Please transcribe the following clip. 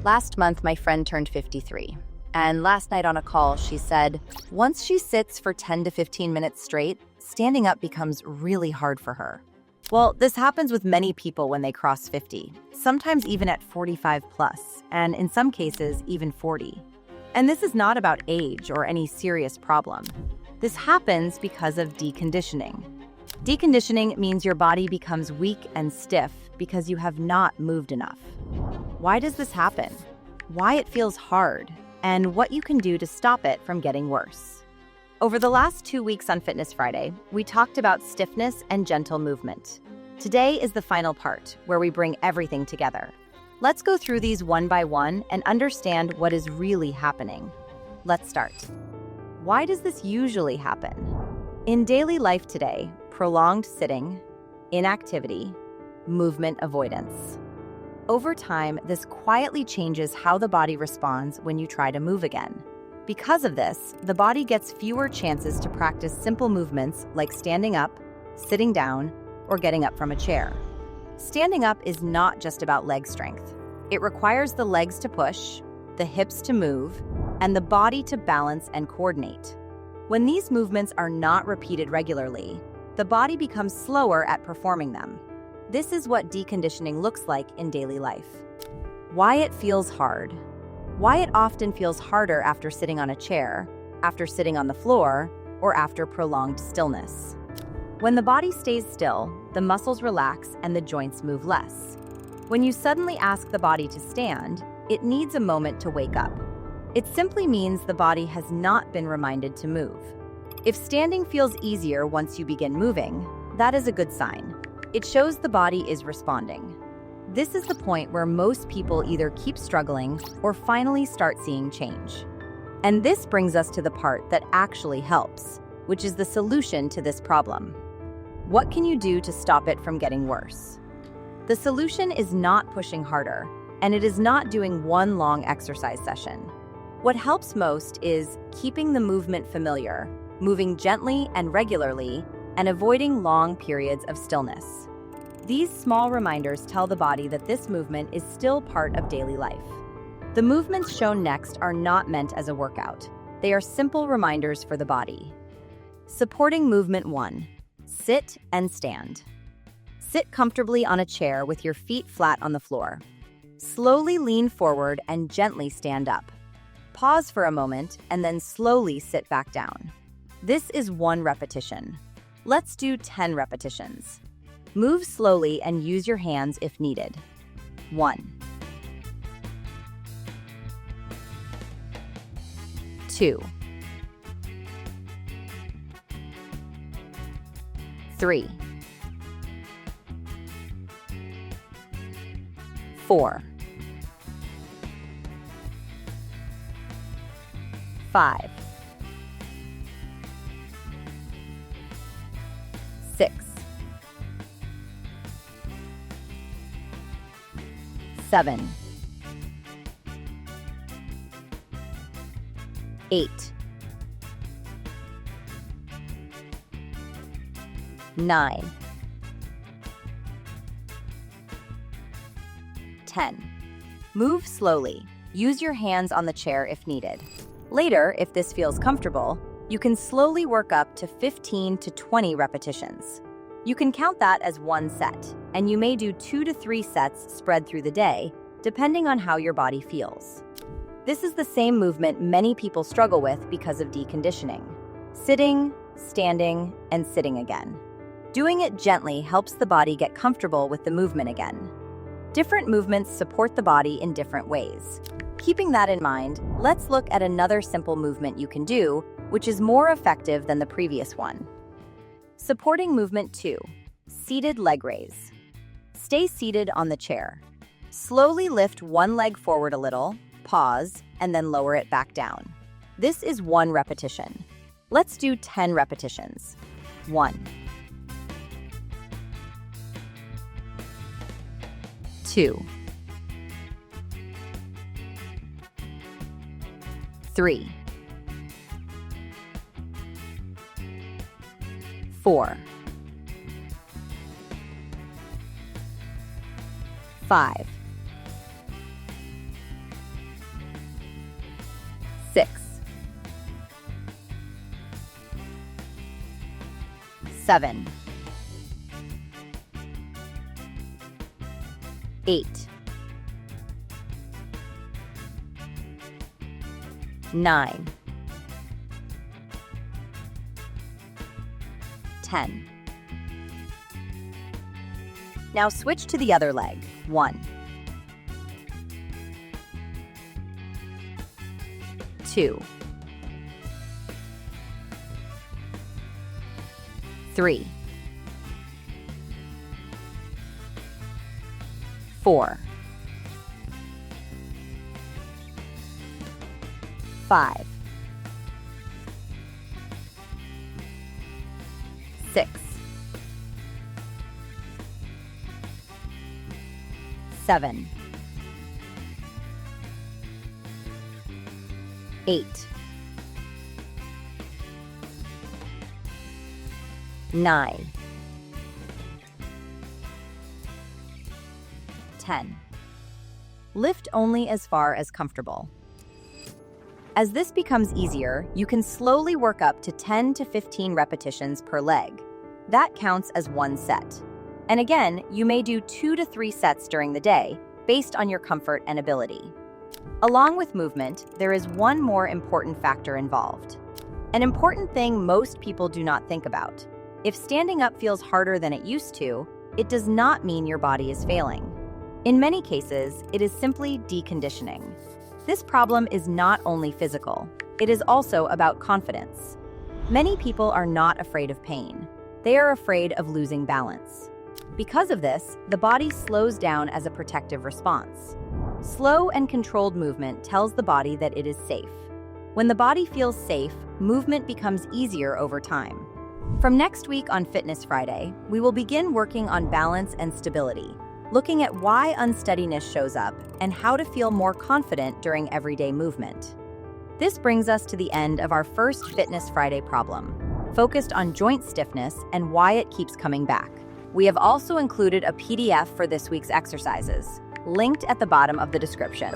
Last month, my friend turned 53. And last night on a call, she said, once she sits for 10 to 15 minutes straight, standing up becomes really hard for her. Well, this happens with many people when they cross 50, sometimes even at 45 plus, and in some cases, even 40. And this is not about age or any serious problem. This happens because of deconditioning. Deconditioning means your body becomes weak and stiff because you have not moved enough. Why does this happen? Why it feels hard, and what you can do to stop it from getting worse. Over the last 2 weeks on Fitness Friday, we talked about stiffness and gentle movement. Today is the final part, where we bring everything together. Let's go through these one by one and understand what is really happening. Let's start. Why does this usually happen? In daily life today, prolonged sitting, inactivity, movement avoidance. Over time, this quietly changes how the body responds when you try to move again. Because of this, the body gets fewer chances to practice simple movements like standing up, sitting down, or getting up from a chair. Standing up is not just about leg strength. It requires the legs to push, the hips to move, and the body to balance and coordinate. When these movements are not repeated regularly, the body becomes slower at performing them. This is what deconditioning looks like in daily life. Why it feels hard. Why it often feels harder after sitting on a chair, after sitting on the floor, or after prolonged stillness. When the body stays still, the muscles relax and the joints move less. When you suddenly ask the body to stand, it needs a moment to wake up. It simply means the body has not been reminded to move. If standing feels easier once you begin moving, that is a good sign. It shows the body is responding. This is the point where most people either keep struggling or finally start seeing change. And this brings us to the part that actually helps, which is the solution to this problem. What can you do to stop it from getting worse? The solution is not pushing harder, and it is not doing one long exercise session. What helps most is keeping the movement familiar, moving gently and regularly, and avoiding long periods of stillness. These small reminders tell the body that this movement is still part of daily life. The movements shown next are not meant as a workout. They are simple reminders for the body. Supporting movement 1. Sit and stand. Sit comfortably on a chair with your feet flat on the floor. Slowly lean forward and gently stand up. Pause for a moment and then slowly sit back down. This is 1 repetition. Let's do 10 repetitions. Move slowly and use your hands if needed. 1. 2. 3. 4. 5. 6. 7. 8. 9. 10. Move slowly. Use your hands on the chair if needed. Later, if this feels comfortable, you can slowly work up to 15 to 20 repetitions. You can count that as 1 set, and you may do 2 to 3 sets spread through the day, depending on how your body feels. This is the same movement many people struggle with because of deconditioning. Sitting, standing, and sitting again. Doing it gently helps the body get comfortable with the movement again. Different movements support the body in different ways. Keeping that in mind, let's look at another simple movement you can do, which is more effective than the previous one. Supporting movement 2. Seated leg raise. Stay seated on the chair. Slowly lift one leg forward a little, pause, and then lower it back down. This is 1 repetition. Let's do 10 repetitions. 1. 2. 3. 4. 5. 7, 8, 9, 10. Now switch to the other leg. 1, 2, 3, 4, 5, 6, 7, 8, 9, 10. Lift only as far as comfortable. As this becomes easier, you can slowly work up to 10 to 15 repetitions per leg. That counts as one set. And again, you may do 2 to 3 sets during the day, based on your comfort and ability. Along with movement, there is one more important factor involved. An important thing most people do not think about. If standing up feels harder than it used to, it does not mean your body is failing. In many cases, it is simply deconditioning. This problem is not only physical, it is also about confidence. Many people are not afraid of pain. They are afraid of losing balance. Because of this, the body slows down as a protective response. Slow and controlled movement tells the body that it is safe. When the body feels safe, movement becomes easier over time. From next week on Fitness Friday, we will begin working on balance and stability, looking at why unsteadiness shows up and how to feel more confident during everyday movement. This brings us to the end of our first Fitness Friday problem, focused on joint stiffness and why it keeps coming back. We have also included a PDF for this week's exercises, linked at the bottom of the description.